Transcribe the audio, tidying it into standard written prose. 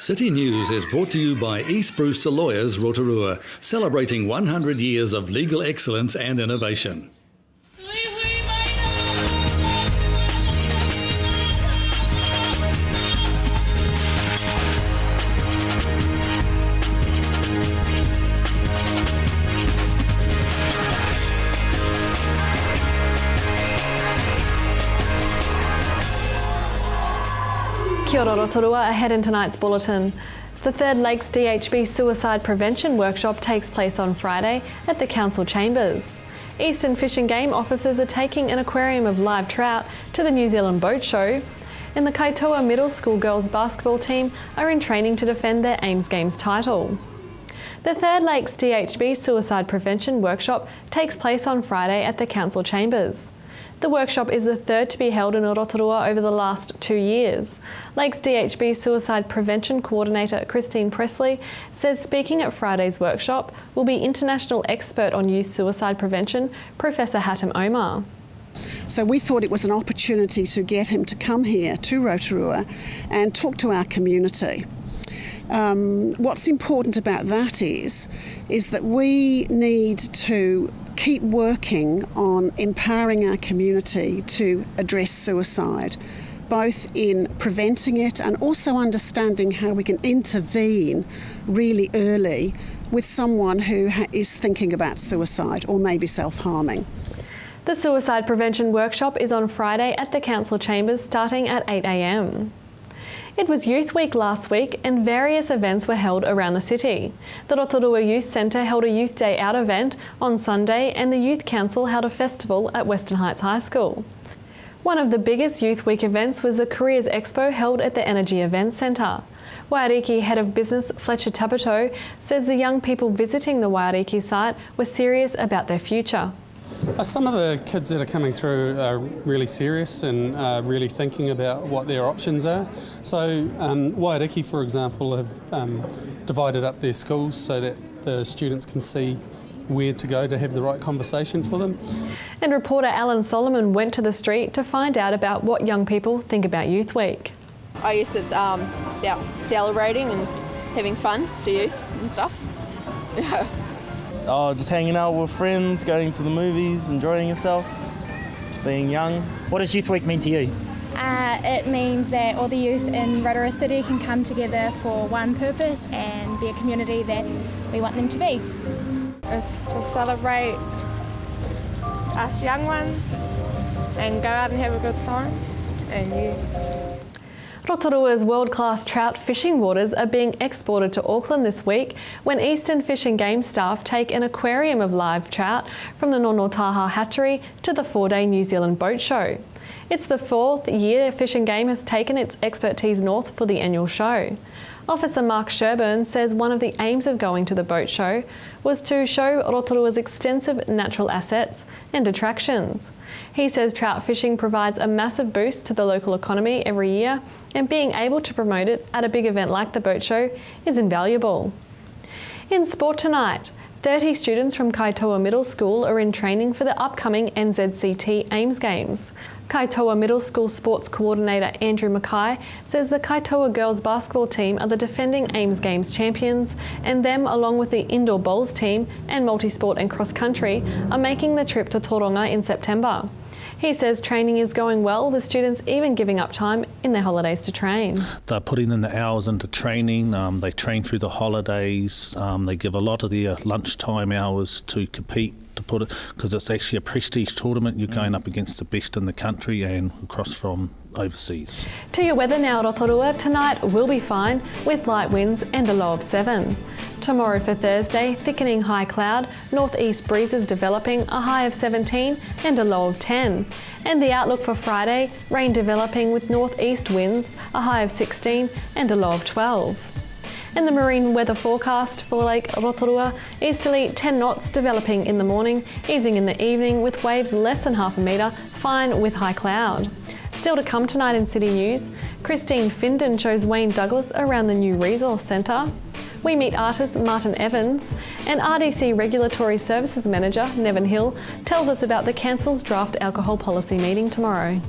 City News is brought to you by East Brewster Lawyers Rotorua, celebrating 100 years of legal excellence and innovation. Kia ora Rotorua, ahead in tonight's bulletin. The Third Lakes DHB Suicide Prevention Workshop takes place on Friday at the Council Chambers. Eastern Fish and Game officers are taking an aquarium of live trout to the New Zealand Boat Show. And the Kaitoa Middle School girls basketball team are in training to defend their Ames Games title. The Third Lakes DHB Suicide Prevention Workshop takes place on Friday at the Council Chambers. The workshop is the third to be held in Rotorua over the last 2 years. Lakes DHB Suicide Prevention Coordinator Christine Presley says speaking at Friday's workshop will be international expert on youth suicide prevention, Professor Hatem Omar. So we thought it was an opportunity to get him to come here to Rotorua and talk to our community. What's important about that is that we need to keep working on empowering our community to address suicide, both in preventing it and also understanding how we can intervene really early with someone who is thinking about suicide or maybe self-harming. The Suicide Prevention Workshop is on Friday at the Council Chambers starting at 8 a.m. It was Youth Week last week and various events were held around the city. The Rotorua Youth Centre held a Youth Day Out event on Sunday and the Youth Council held a festival at Western Heights High School. One of the biggest Youth Week events was the Careers Expo held at the Energy Events Centre. Waiariki Head of Business Fletcher Tapato says the young people visiting the Waiariki site were serious about their future. Some of the kids that are coming through are really serious and really thinking about what their options are. So Waiariki, for example, have divided up their schools so that the students can see where to go to have the right conversation for them. And reporter Alan Solomon went to the street to find out about what young people think about Youth Week. I guess it's celebrating and having fun for youth and stuff. Yeah. Oh, just hanging out with friends, going to the movies, enjoying yourself, being young. What does Youth Week mean to you? It means that all the youth in Rotorua City can come together for one purpose and be a community that we want them to be. It's to celebrate us young ones and go out and have a good time. Rotorua's world-class trout fishing waters are being exported to Auckland this week when Eastern Fish and Game staff take an aquarium of live trout from the Nonotaha hatchery to the 4-day New Zealand Boat Show. It's the 4th year Fish and Game has taken its expertise north for the annual show. Officer Mark Sherburn says one of the aims of going to the boat show was to show Rotorua's extensive natural assets and attractions. He says trout fishing provides a massive boost to the local economy every year, and being able to promote it at a big event like the boat show is invaluable. In sport tonight, 30 students from Kaitoa Middle School are in training for the upcoming NZCT Ames Games. Kaitoa Middle School Sports Coordinator Andrew Mackay says the Kaitoa girls basketball team are the defending Ames Games champions, and them, along with the indoor bowls team and multisport and cross country, are making the trip to Tauranga in September. He says training is going well, with students even giving up time in their holidays to train. They're putting in the hours into training. They train through the holidays. They give a lot of their lunchtime hours to compete, to put it, because it's actually a prestige tournament. You're going up against the best in the country and across from overseas. To your weather now, Rotorua. Tonight will be fine with light winds and a low of 7. Tomorrow for Thursday, thickening high cloud, northeast breezes developing, a high of 17 and a low of 10. And the outlook for Friday, rain developing with northeast winds, a high of 16 and a low of 12. And the marine weather forecast for Lake Rotorua, easterly 10 knots developing in the morning, easing in the evening with waves less than half a metre, fine with high cloud. Still to come tonight in City News, Christine Findon shows Wayne Douglas around the new resource centre. We meet artist Martin Evans, and RDC Regulatory Services Manager Nevin Hill tells us about the Council's draft alcohol policy meeting tomorrow.